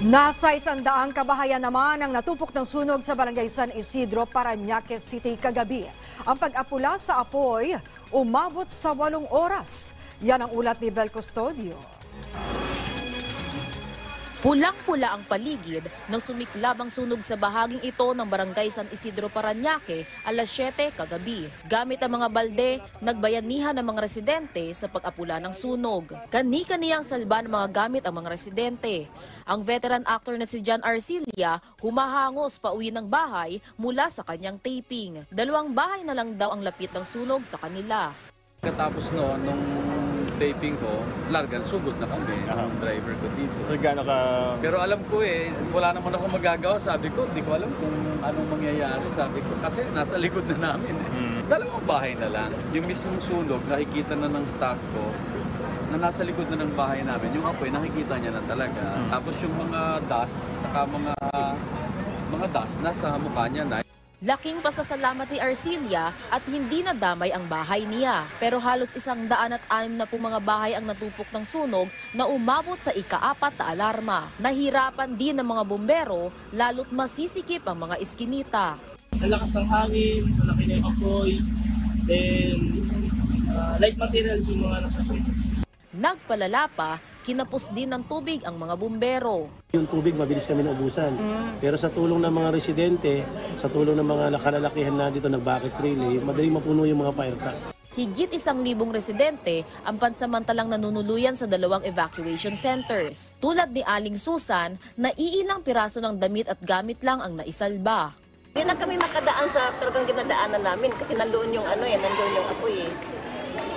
Nasa 100 kabahayan naman ang natupok ng sunog sa Barangay San Isidro, Parañaque City kagabi. Ang pag-apula sa apoy umabot sa 8 oras. Yan ang ulat ni Vel Custodio. Pulang-pula ang paligid nang sumiklab ang sunog sa bahaging ito ng Barangay San Isidro, Parañaque alas 7 kagabi. Gamit ang mga balde, nagbayanihan ng mga residente sa pag-apula ng sunog. Kani-kaniyang salba ng mga gamit ang mga residente. Ang veteran actor na si John Arcilla humahangos pauwi ng bahay mula sa kanyang taping. 2 bahay na lang daw ang lapit ng sunog sa kanila. Katapos nung taping ko, largan, sugod na kami, ng driver ko dito. Pero alam ko wala naman ako magagawa. Sabi ko, di ko alam kung anong mangyayari. Sabi ko, kasi nasa likod na namin. 2 bahay na lang. Yung mismong sunog, nakikita na ng staff ko na nasa likod na ng bahay namin. Yung apoy, nakikita niya na talaga. Tapos yung mga dust, saka mga dust, nasa mukha niya na. Laking pasasalamat ni Arcilla at hindi nadamay ang bahay niya. Pero halos 106 na po mga bahay ang natupok ng sunog na umabot sa ika-4 na alarma. Nahirapan din ng mga bumbero, lalo't masisikip ang mga iskinita. Malakas ng hangin, malaki na yung apoy, then light materials yung mga nasusunod. Nagpalala pa, kinapos din ng tubig ang mga bumbero. Yung tubig mabilis kami naubusan. Pero sa tulong ng mga residente, sa tulong ng mga nakalalakihan na dito nag-bucket relay, madaling mapuno yung mga fire truck. Higit 1,000 residente ang pansamantalang nanunuluyan sa 2 evacuation centers. Tulad ni Aling Susan, naiilang piraso ng damit at gamit lang ang naisalba. Hindi na kami makadaan sa talagang ginadaanan namin kasi nandoon yung nandoon yung apoy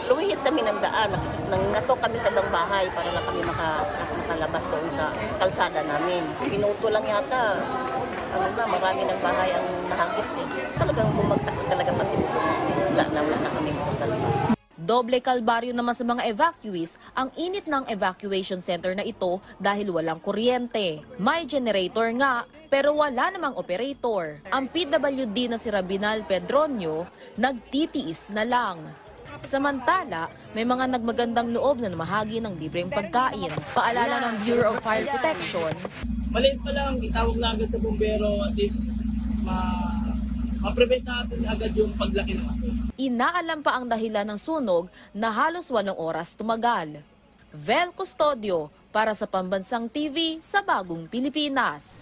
Luwihis kami ng daan, nangatok kami sa ibang bahay para lang kami makalabas doon sa kalsada namin. Pinuto lang yata, marami ng bahay ang nahagip Talagang bumagsak talaga pati ito. Wala na kami masasalba. Doble kalbaryo naman sa mga evacuees ang init ng evacuation center na ito dahil walang kuryente. May generator nga pero wala namang operator. Ang PWD na si Rabinal Pedronio nagtitiis na lang. Samantala, may mga nagmagandang loob na namahagi ng libreng pagkain. Paalala ng Bureau of Fire Protection. Maliit pa lang, itawag na agad sa bumbero at least ma-prevent natin agad yung paglaki ng apoy. Inaalam pa ang dahilan ng sunog na halos 8 oras tumagal. Vel Custodio para sa Pambansang TV sa Bagong Pilipinas.